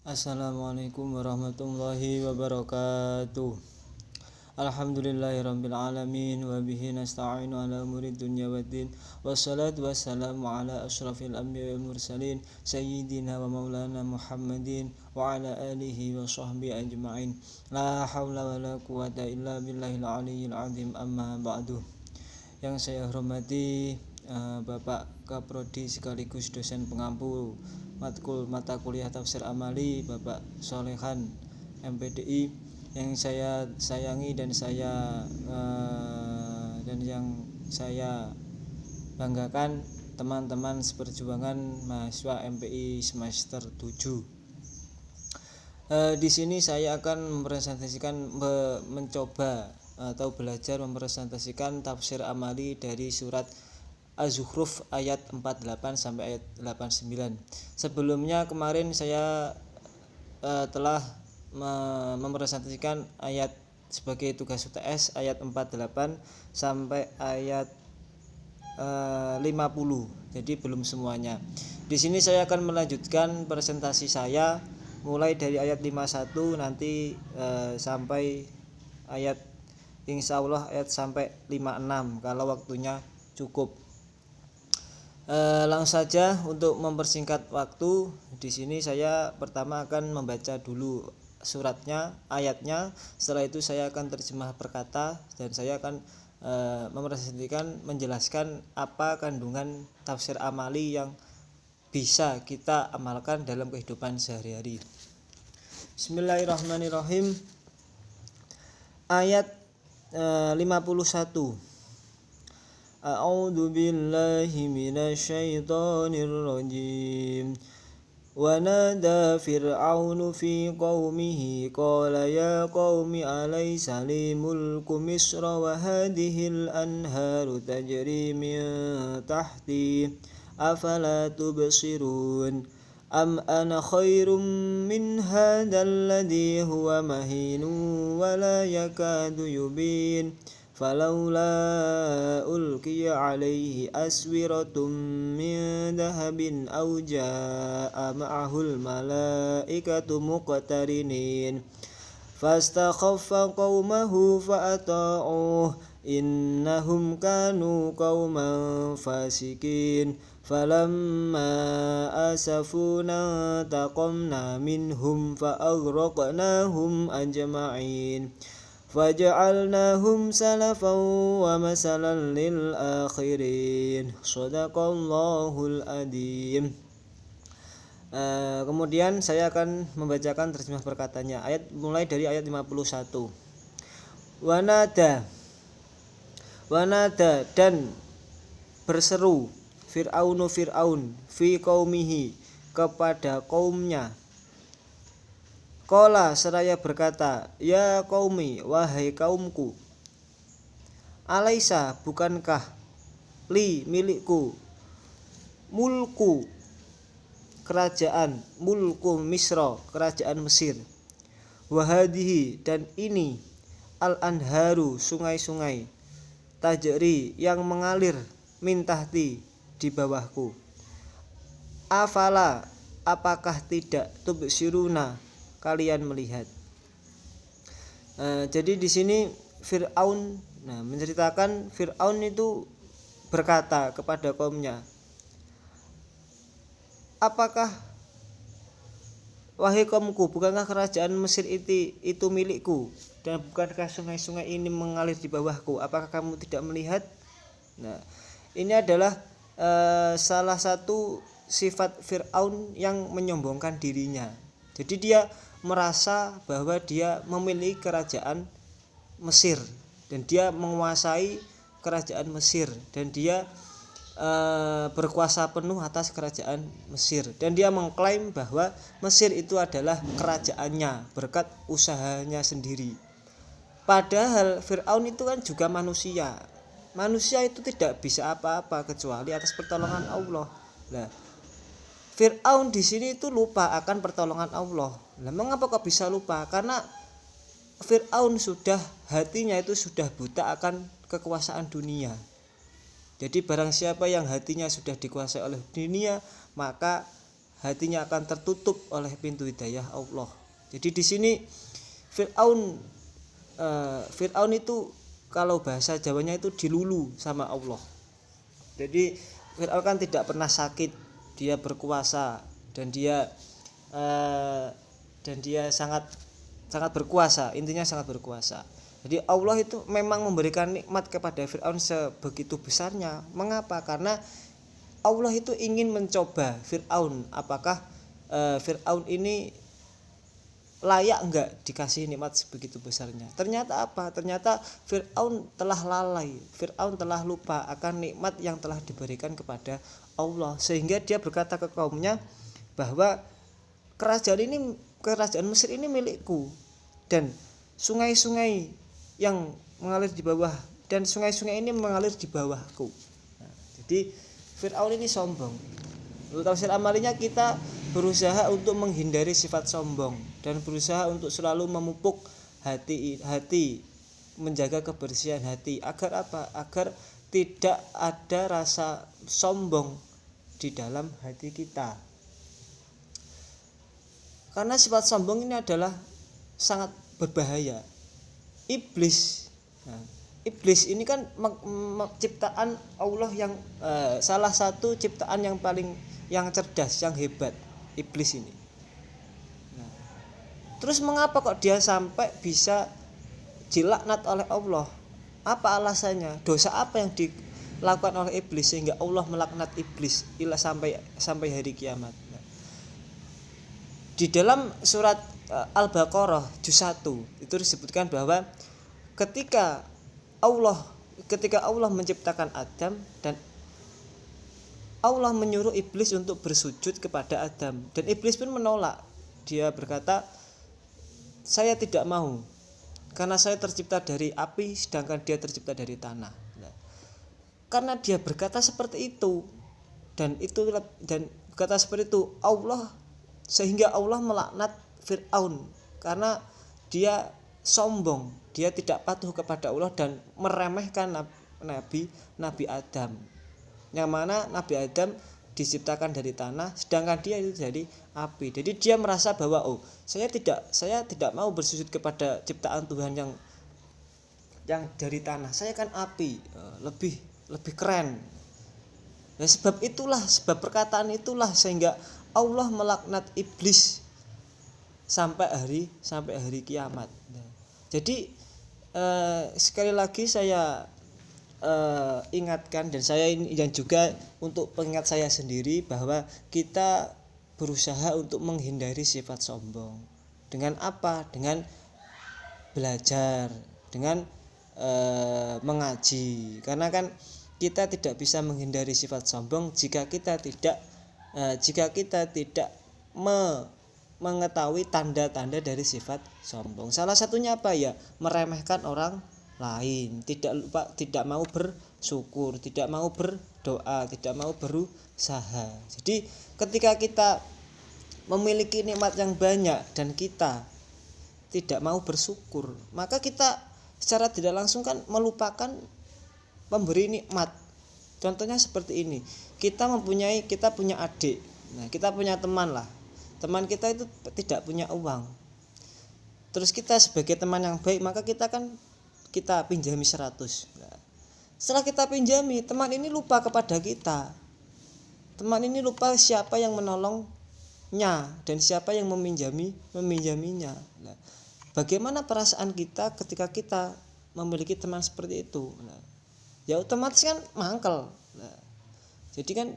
Assalamualaikum warahmatullahi wabarakatuh. Alhamdulillahirabbil alamin wa bihi nasta'inu ala umuri dunya waddin. Wassalatu wassalamu ala asyrafil anbiya'i wal mursalin sayyidina wa maulana Muhammadin wa ala alihi wa sahbihi ajma'in. La haula wala quwata illa billahil aliyyil azim, amma ba'du. Yang saya hormati Bapak Kaprodi sekaligus dosen pengampu matkul mata kuliah tafsir amali, Bapak Solehan MPDI, yang saya sayangi dan yang saya banggakan, teman-teman seperjuangan mahasiswa MPI semester 7. Di sini saya akan mencoba atau belajar mempresentasikan tafsir amali dari surat Az-Zukhruf ayat 48 sampai ayat 89. Sebelumnya kemarin saya telah mempresentasikan ayat sebagai tugas UTS ayat 48 sampai ayat 50. Jadi belum semuanya. Di sini saya akan melanjutkan presentasi saya mulai dari ayat 51 nanti sampai ayat insyaallah ayat sampai 56 kalau waktunya cukup. Langsung saja untuk mempersingkat waktu, di sini saya pertama akan membaca dulu suratnya, ayatnya. Setelah itu saya akan terjemah perkata dan saya akan mempresentasikan, menjelaskan apa kandungan tafsir amali yang bisa kita amalkan dalam kehidupan sehari-hari. Bismillahirrahmanirrahim. Ayat 51. A'udzu billahi minasyaitonir rajim. Wa nada fir'aunu fi qaumihi qala ya qaumi alaysa li mulku misra wa hadhil anharu tajri min tahti afala tubsirun am ana khairum min hadzal ladzi huwa mahinun wa la yakadu yubin falaula ulqiya alaihi aswiratum min dahabin aw jaa ma'ahul malaikatu muqtarinin fastakhaffa qaumahu fa'ata'uhu innahum kanu qauman fasikin falamma asafuna taqamna minhum fa'aghraqnahum ajma'in faja'alnahum salafan wa masalan lil akhirin. Shadaqallahul adzim. Kemudian saya akan membacakan terjemah perkataannya. Ayat mulai dari ayat 51. Wanada dan berseru Fir'aun fi qaumihi kepada kaumnya. Qala seraya berkata, ya qaumi, wahai kaumku, alaisa bukankah li milikku mulku kerajaan, mulku Misra kerajaan Mesir, wahadihi dan ini al anharu sungai-sungai, tajri yang mengalir min tahti di bawahku, afala apakah tidak tubsiruna kalian melihat. Jadi di sini Fir'aun menceritakan Fir'aun itu berkata kepada kaumnya, apakah wahai kaumku, bukankah kerajaan Mesir itu milikku dan bukankah sungai-sungai ini mengalir di bawahku, apakah kamu tidak melihat? Nah, ini adalah salah satu sifat Fir'aun yang menyombongkan dirinya. Jadi dia merasa bahwa dia memiliki kerajaan Mesir dan dia menguasai kerajaan Mesir dan dia berkuasa penuh atas kerajaan Mesir dan dia mengklaim bahwa Mesir itu adalah kerajaannya berkat usahanya sendiri. Padahal Fir'aun itu kan juga manusia. Manusia itu tidak bisa apa-apa kecuali atas pertolongan Allah. Nah, Fir'aun di sini itu lupa akan pertolongan Allah. Nah, mengapa kok bisa lupa? Karena Fir'aun hatinya itu sudah buta akan kekuasaan dunia. Jadi barang siapa yang hatinya sudah dikuasai oleh dunia, maka hatinya akan tertutup oleh pintu hidayah Allah. Jadi di sini Fir'aun itu kalau bahasa Jawanya itu dilulu sama Allah. Jadi Fir'aun kan tidak pernah sakit, dia berkuasa dan dia sangat berkuasa, intinya sangat berkuasa. Jadi Allah itu memang memberikan nikmat kepada Fir'aun sebegitu besarnya. Mengapa? Karena Allah itu ingin mencoba Fir'aun, apakah Fir'aun ini layak enggak dikasih nikmat sebegitu besarnya. Ternyata apa? Ternyata Fir'aun telah lalai, Fir'aun telah lupa akan nikmat yang telah diberikan kepada Allah, sehingga dia berkata ke kaumnya bahwa kerajaan Mesir ini milikku, dan sungai-sungai yang mengalir di bawah, dan sungai-sungai ini mengalir di bawahku. Nah, jadi Fir'aun ini sombong. Menurut tafsir amalinya, kita berusaha untuk menghindari sifat sombong dan berusaha untuk selalu memupuk hati, menjaga kebersihan hati. Agar apa? Agar tidak ada rasa sombong di dalam hati kita. Karena sifat sombong ini adalah sangat berbahaya. Iblis ini kan ciptaan Allah yang salah satu ciptaan yang cerdas, yang hebat, iblis ini. Nah, terus mengapa kok dia sampai bisa dilaknat oleh Allah? Apa alasannya? Dosa apa yang dilakukan oleh iblis sehingga Allah melaknat iblis sampai hari kiamat? Nah, di dalam surat Al-Baqarah juz 1 itu disebutkan bahwa ketika Allah menciptakan Adam, dan Allah menyuruh iblis untuk bersujud kepada Adam, dan iblis pun menolak. Dia berkata, saya tidak mau, karena saya tercipta dari api sedangkan dia tercipta dari tanah. Nah, karena dia berkata seperti itu dan berkata seperti itu, sehingga Allah melaknat Fir'aun karena dia sombong, dia tidak patuh kepada Allah dan meremehkan Nabi Adam, yang mana Nabi Adam diciptakan dari tanah sedangkan dia itu dari api. Jadi dia merasa bahwa saya tidak mau bersujud kepada ciptaan Tuhan yang dari tanah, saya kan api, lebih keren. Nah, sebab perkataan itulah sehingga Allah melaknat iblis sampai hari kiamat. Nah, jadi sekali lagi saya ingatkan, dan juga untuk pengingat saya sendiri, bahwa kita berusaha untuk menghindari sifat sombong. Dengan apa? Dengan belajar, dengan mengaji. Karena kan kita tidak bisa menghindari sifat sombong jika kita tidak mengetahui tanda-tanda dari sifat sombong. Salah satunya apa ya? Meremehkan orang lain, tidak mau bersyukur, tidak mau berdoa, tidak mau berusaha. Jadi ketika kita memiliki nikmat yang banyak dan kita tidak mau bersyukur, maka kita secara tidak langsung kan melupakan pemberi nikmat. Contohnya seperti ini, kita punya adik, nah kita punya teman lah. Teman kita itu tidak punya uang. Terus kita sebagai teman yang baik, maka kita pinjami 100. Nah, setelah kita pinjami, teman ini lupa kepada kita. Teman ini lupa siapa yang menolongnya dan siapa yang meminjaminya. Nah, bagaimana perasaan kita ketika kita memiliki teman seperti itu? Nah, ya otomatis kan mangkel. Nah, jadi kan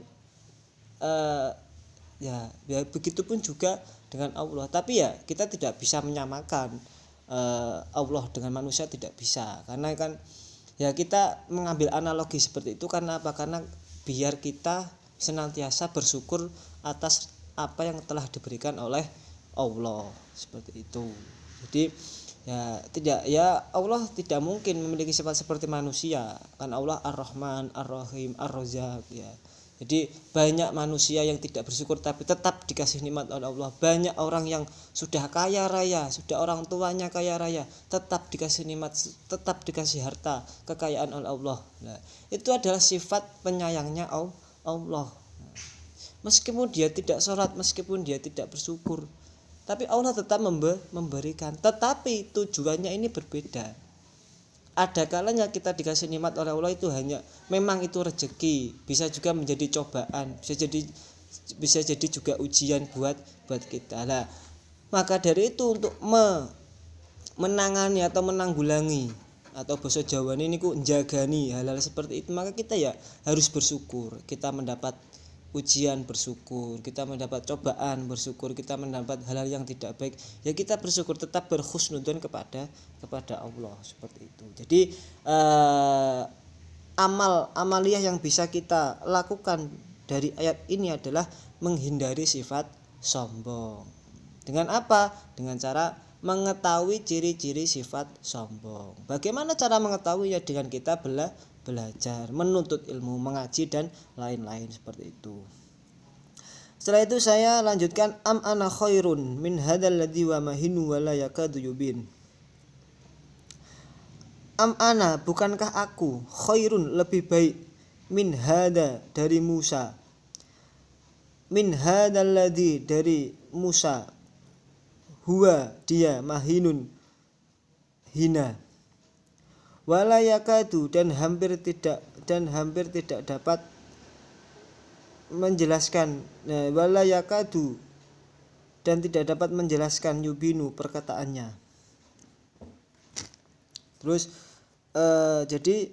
ya begitupun juga dengan Allah. Tapi ya kita tidak bisa menyamakan Allah dengan manusia, tidak bisa. Karena kan ya kita mengambil analogi seperti itu karena apa? Karena biar kita senantiasa bersyukur atas apa yang telah diberikan oleh Allah, seperti itu. Jadi Allah tidak mungkin memiliki sifat seperti manusia. Kan Allah Ar-Rahman, Ar-Rahim, Ar-Razzaq ya. Jadi banyak manusia yang tidak bersyukur tapi tetap dikasih nikmat oleh Allah. Banyak orang yang sudah kaya raya, sudah orang tuanya kaya raya, tetap dikasih nikmat, tetap dikasih harta, kekayaan oleh Allah. Nah, itu adalah sifat penyayangnya Allah. meskipun dia tidak sholat, meskipun dia tidak bersyukur, tapi Allah tetap memberikan. Tetapi tujuannya ini berbeda. Ada kalanya kita dikasih nikmat oleh Allah itu hanya memang itu rezeki, bisa juga menjadi cobaan, bisa jadi juga ujian buat kita lah. Maka dari itu untuk menangani atau menanggulangi atau bahasa Jawa ini ku njagani hal-hal seperti itu, maka kita ya harus bersyukur. Kita mendapat ujian bersyukur, kita mendapat cobaan bersyukur, kita mendapat hal-hal yang tidak baik ya kita bersyukur, tetap berhusnudzon kepada Allah, seperti itu. Jadi amaliyah yang bisa kita lakukan dari ayat ini adalah menghindari sifat sombong. Dengan apa? Dengan cara mengetahui ciri-ciri sifat sombong. Bagaimana cara mengetahuinya? Dengan kita belajar, menuntut ilmu, mengaji dan lain-lain seperti itu. Setelah itu saya lanjutkan, am ana khairun min hadzal ladzi wa mahinu wa la yakadu yubin. Am ana, bukankah aku, khairun, lebih baik, min hada, dari Musa, min hadzal ladzi, dari Musa, huwa, dia, mahinun, hina, wala yakadu, dan hampir tidak dapat menjelaskan, wala yakadu, dan tidak dapat menjelaskan, yubinu, perkataannya. Terus jadi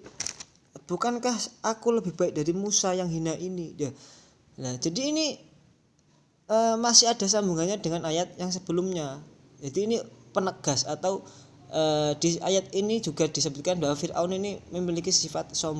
bukankah aku lebih baik dari Musa yang hina ini? Nah, jadi ini masih ada sambungannya dengan ayat yang sebelumnya. Jadi ini penegas atau di ayat ini juga disebutkan bahwa Fir'aun ini memiliki sifat sombong.